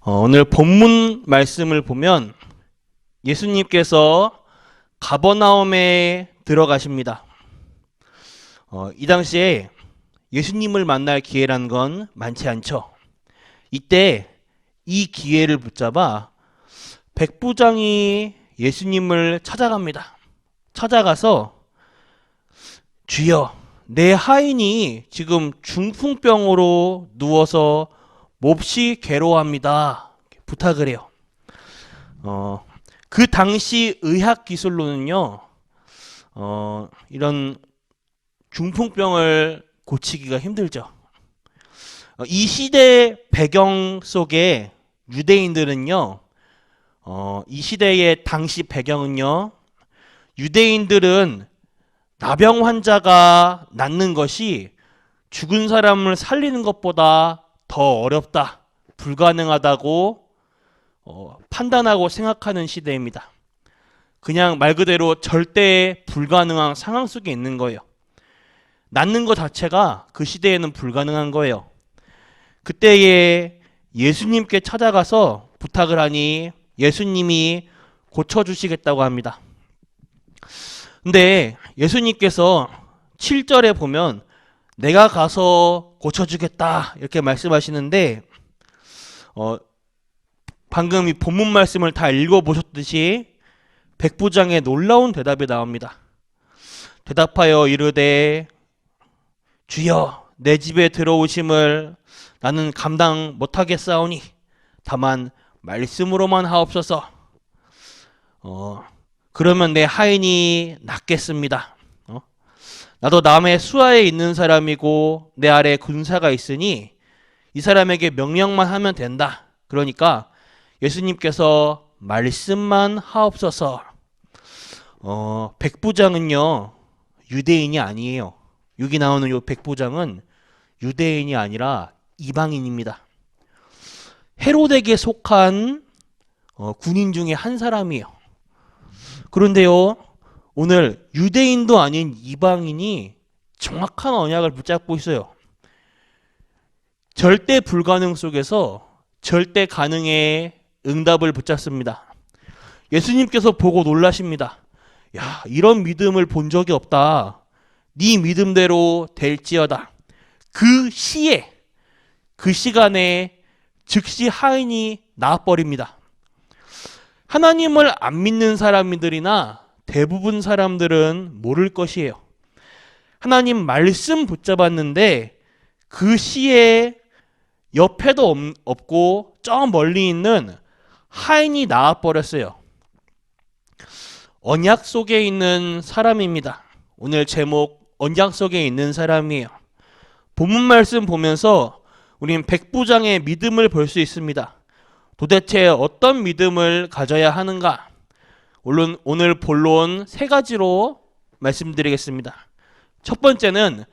오늘 본문 말씀을 보면 예수님께서 가버나움에 들어가십니다. 이 당시에 예수님을 만날 기회란 건 많지 않죠. 이때 이 기회를 붙잡아 백부장이 예수님을 찾아갑니다. 찾아가서 주여, 내 하인이 지금 중풍병으로 누워서 몹시 괴로워합니다. 부탁을 해요. 그 당시 의학 기술로는요, 이런 중풍병을 고치기가 힘들죠. 이 시대 배경 속에 유대인들은요, 이 시대의 당시 배경은요, 유대인들은 나병 환자가 낫는 것이 죽은 사람을 살리는 것보다 더 어렵다, 불가능하다고 판단하고 생각하는 시대입니다. 그냥 말 그대로 절대 불가능한 상황 속에 있는 거예요. 낫는 것 자체가 그 시대에는 불가능한 거예요. 그때에 예수님께 찾아가서 부탁을 하니 예수님이 고쳐주시겠다고 합니다. 근데 예수님께서 7절에 보면 내가 가서 고쳐주겠다 이렇게 말씀하시는데 방금 이 본문 말씀을 다 읽어보셨듯이 백부장의 놀라운 대답이 나옵니다. 대답하여 이르되 주여, 내 집에 들어오심을 나는 감당 못하겠사오니 다만 말씀으로만 하옵소서. 그러면 내 하인이 낫겠습니다. 나도 남의 수하에 있는 사람이고 내 아래 군사가 있으니 이 사람에게 명령만 하면 된다. 그러니까 예수님께서 말씀만 하옵소서. 백부장은요, 유대인이 아니에요. 여기 나오는 요 백부장은 유대인이 아니라 이방인입니다. 헤로데에게 속한 군인 중에 한 사람이에요. 그런데요, 오늘 유대인도 아닌 이방인이 정확한 언약을 붙잡고 있어요. 절대 불가능 속에서 절대 가능의 응답을 붙잡습니다. 예수님께서 보고 놀라십니다. 야, 이런 믿음을 본 적이 없다. 네 믿음대로 될지어다. 그 시에, 그 시간에 즉시 하인이 나아버립니다. 하나님을 안 믿는 사람들이나 대부분 사람들은 모를 것이에요. 하나님 말씀 붙잡았는데 그 시에 옆에도 없고 저 멀리 있는 하인이 나아버렸어요. 언약 속에 있는 사람입니다. 오늘 제목 언약 속에 있는 사람이에요. 본문 말씀 보면서 우린 백부장의 믿음을 볼 수 있습니다. 도대체 어떤 믿음을 가져야 하는가? 오늘 본론 세 가지로 말씀드리겠습니다. 첫 번째는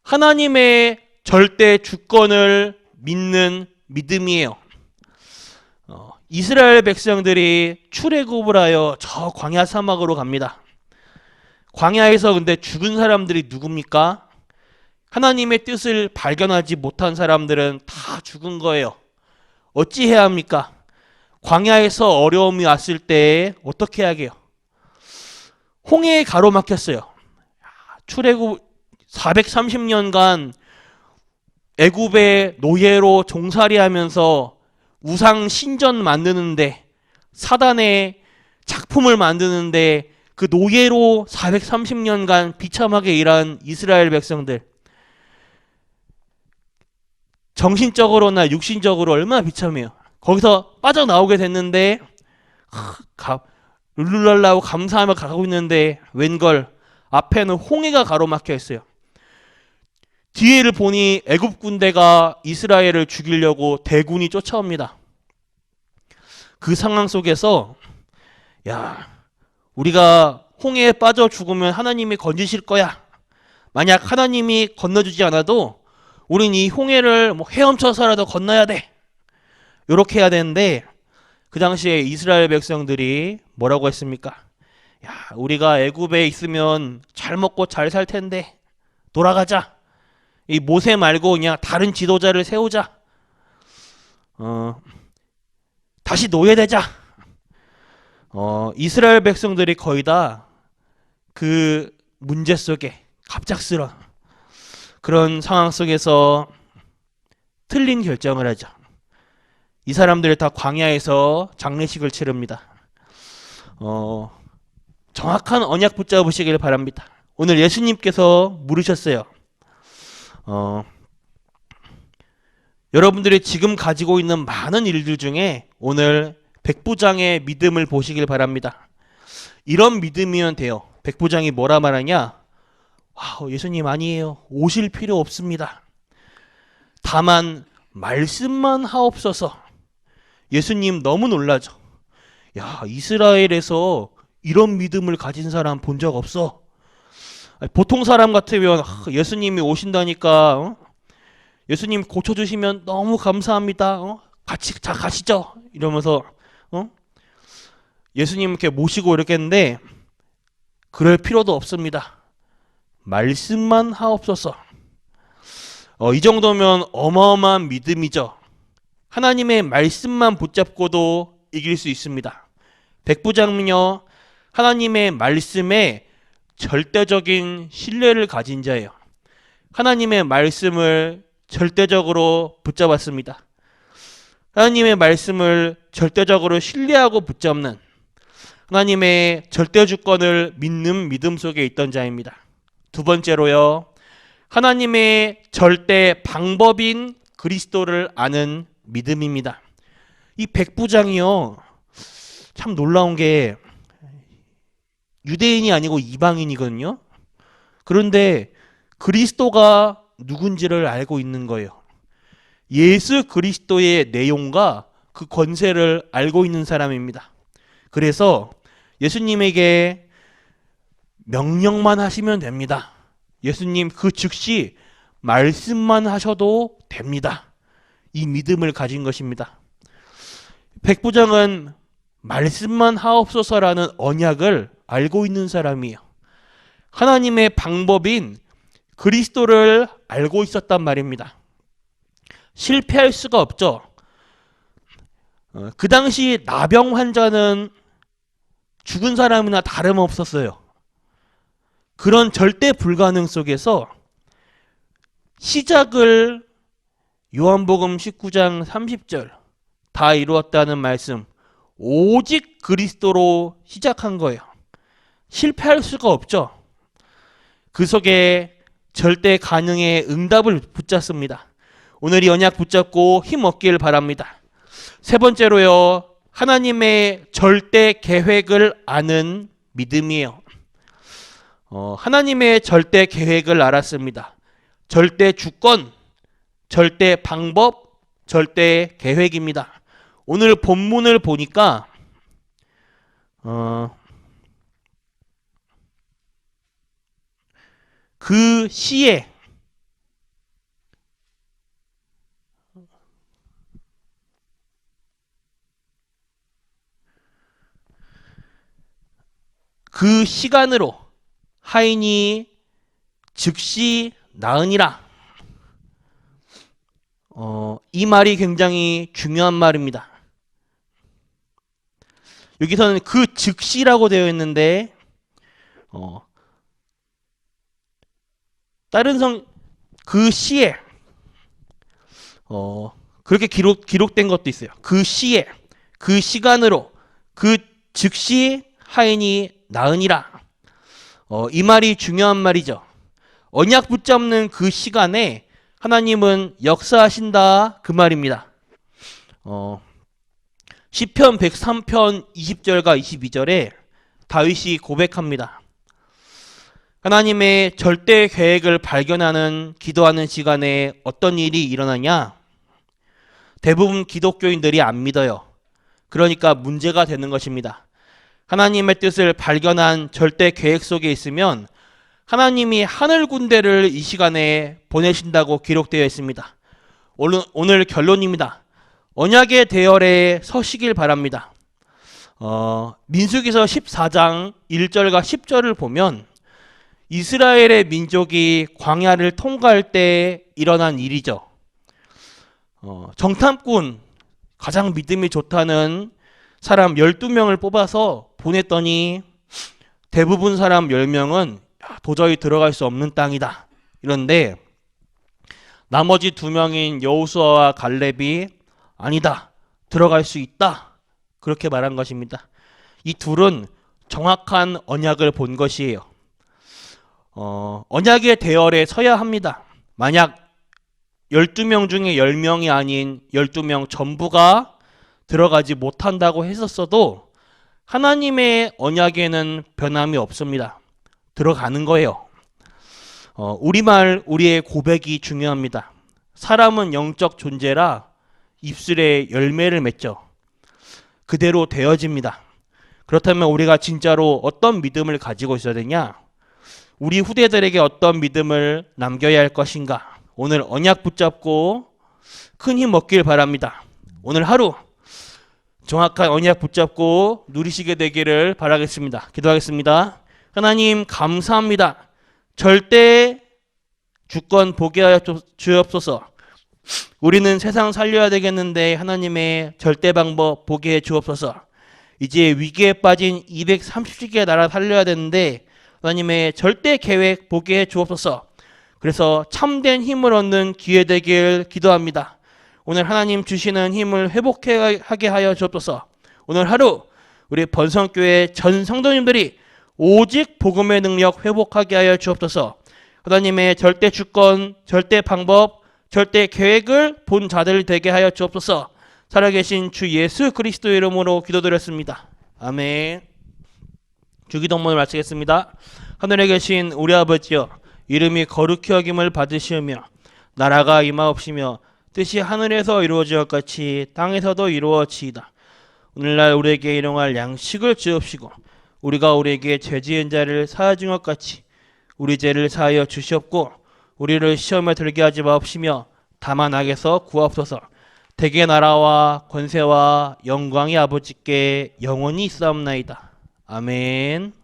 하나님의 절대 주권을 믿는 믿음이에요. 이스라엘 백성들이 출애굽을 하여 저 광야 사막으로 갑니다. 광야에서 근데 죽은 사람들이 누굽니까? 하나님의 뜻을 발견하지 못한 사람들은 다 죽은 거예요. 어찌 해야 합니까? 광야에서 어려움이 왔을 때 어떻게 해야 해요? 홍해에 가로막혔어요. 출애굽 430년간 애굽의 노예로 종살이하면서 우상 신전 만드는데, 사단의 작품을 만드는데 그 노예로 430년간 비참하게 일한 이스라엘 백성들, 정신적으로나 육신적으로 얼마나 비참해요. 거기서 빠져나오게 됐는데 룰루랄라고 감사하며 가고 있는데 웬걸 앞에는 홍해가 가로막혀 있어요. 뒤에를 보니 애굽 군대가 이스라엘을 죽이려고 대군이 쫓아옵니다. 그 상황 속에서 야, 우리가 홍해에 빠져 죽으면 하나님이 건지실 거야. 만약 하나님이 건너주지 않아도 우린 이 홍해를 헤엄쳐서라도 건너야 돼. 이렇게 해야 되는데 그 당시에 이스라엘 백성들이 뭐라고 했습니까? 야, 우리가 애굽에 있으면 잘 먹고 잘 살 텐데 돌아가자. 이 모세 말고 그냥 다른 지도자를 세우자. 다시 노예되자. 이스라엘 백성들이 거의 다 그 문제 속에 갑작스러운 그런 상황 속에서 틀린 결정을 하죠. 이 사람들이 다 광야에서 장례식을 치릅니다. 정확한 언약 붙잡으시길 바랍니다. 오늘 예수님께서 물으셨어요. 여러분들이 지금 가지고 있는 많은 일들 중에 오늘 백부장의 믿음을 보시길 바랍니다. 이런 믿음이면 돼요. 백부장이 뭐라 말하냐? 예수님 아니에요. 오실 필요 없습니다. 다만 말씀만 하옵소서. 예수님 너무 놀라죠. 야, 이스라엘에서 이런 믿음을 가진 사람 본 적 없어. 보통 사람 같으면 예수님이 오신다니까 예수님 고쳐주시면 너무 감사합니다. 같이 가시죠. 이러면서 예수님 이렇게 모시고 이렇게 했는데 그럴 필요도 없습니다. 말씀만 하옵소서. 이 정도면 어마어마한 믿음이죠. 하나님의 말씀만 붙잡고도 이길 수 있습니다. 백부장은요, 하나님의 말씀에 절대적인 신뢰를 가진 자예요. 하나님의 말씀을 절대적으로 붙잡았습니다. 하나님의 말씀을 절대적으로 신뢰하고 붙잡는 하나님의 절대 주권을 믿는 믿음 속에 있던 자입니다. 두 번째로요, 하나님의 절대 방법인 그리스도를 아는 믿음입니다. 이 백부장이요, 참 놀라운 게 유대인이 아니고 이방인이거든요. 그런데 그리스도가 누군지를 알고 있는 거예요. 예수 그리스도의 내용과 그 권세를 알고 있는 사람입니다. 그래서 예수님에게 명령만 하시면 됩니다. 예수님 그 즉시 말씀만 하셔도 됩니다. 이 믿음을 가진 것입니다. 백부장은 말씀만 하옵소서라는 언약을 알고 있는 사람이에요. 하나님의 방법인 그리스도를 알고 있었단 말입니다. 실패할 수가 없죠. 그 당시 나병 환자는 죽은 사람이나 다름없었어요. 그런 절대 불가능 속에서 시작을 요한복음 19장 30절 다 이루었다는 말씀, 오직 그리스도로 시작한 거예요. 실패할 수가 없죠. 그 속에 절대 가능의 응답을 붙잡습니다. 오늘 이 언약 붙잡고 힘 얻길 바랍니다. 세 번째로요, 하나님의 절대 계획을 아는 믿음이에요. 하나님의 절대 계획을 알았습니다. 절대 주권, 절대 방법, 절대 계획입니다. 오늘 본문을 보니까 그 시에 그 시간으로 하인이 즉시 나으니라. 이 말이 굉장히 중요한 말입니다. 여기서는 그 즉시라고 되어 있는데 다른 그 시에 그렇게 기록된 것도 있어요. 그 시에, 그 시간으로, 그 즉시 하인이 나으니라. 이 말이 중요한 말이죠. 언약 붙잡는 그 시간에 하나님은 역사하신다, 그 말입니다. 시편 103편 20절과 22절에 다윗이 고백합니다. 하나님의 절대 계획을 발견하는 기도하는 시간에 어떤 일이 일어나냐? 대부분 기독교인들이 안 믿어요. 그러니까 문제가 되는 것입니다. 하나님의 뜻을 발견한 절대 계획 속에 있으면 하나님이 하늘 군대를 이 시간에 보내신다고 기록되어 있습니다. 오늘 결론입니다. 언약의 대열에 서시길 바랍니다. 민수기서 14장 1절과 10절을 보면 이스라엘의 민족이 광야를 통과할 때 일어난 일이죠. 정탐꾼, 가장 믿음이 좋다는 사람 12명을 뽑아서 보냈더니 대부분 사람 10명은 도저히 들어갈 수 없는 땅이다. 이런데 나머지 2명인 여호수아와 갈렙이 아니다. 들어갈 수 있다. 그렇게 말한 것입니다. 이 둘은 정확한 언약을 본 것이에요. 언약의 대열에 서야 합니다. 만약 12명 중에 10명이 아닌 12명 전부가 들어가지 못한다고 했었어도 하나님의 언약에는 변함이 없습니다. 들어가는 거예요. 우리의 고백이 중요합니다. 사람은 영적 존재라 입술에 열매를 맺죠. 그대로 되어집니다. 그렇다면 우리가 진짜로 어떤 믿음을 가지고 있어야 되냐? 우리 후대들에게 어떤 믿음을 남겨야 할 것인가? 오늘 언약 붙잡고 큰 힘 얻길 바랍니다. 오늘 하루 정확한 언약 붙잡고 누리시게 되기를 바라겠습니다. 기도하겠습니다. 하나님 감사합니다. 절대 주권 보게 하여 주옵소서. 우리는 세상 살려야 되겠는데 하나님의 절대 방법 보게 해 주옵소서. 이제 위기에 빠진 230개의 나라 살려야 되는데 하나님의 절대 계획 보게 해 주옵소서. 그래서 참된 힘을 얻는 기회 되길 기도합니다. 오늘 하나님 주시는 힘을 회복하게 하여 주옵소서. 오늘 하루 우리 번성교회 전 성도님들이 오직 복음의 능력 회복하게 하여 주옵소서. 하나님의 절대 주권, 절대 방법, 절대 계획을 본 자들 되게 하여 주옵소서. 살아계신 주 예수 그리스도의 이름으로 기도드렸습니다. 아멘. 주기도문을 마치겠습니다. 하늘에 계신 우리 아버지여, 이름이 거룩히 여김을 받으시오며 나라가 임하옵시며 뜻이 하늘에서 이루어지것 같이 땅에서도 이루어지이다. 오늘날 우리에게 일용할 양식을 주옵시고 우리가 우리에게 죄 지은 자를 사하여 준 것 같이 우리 죄를 사하여 주시옵고 우리를 시험에 들게 하지 마옵시며 다만 악에서 구하옵소서. 대개 나라와 권세와 영광이 아버지께 영원히 있사옵나이다. 아멘.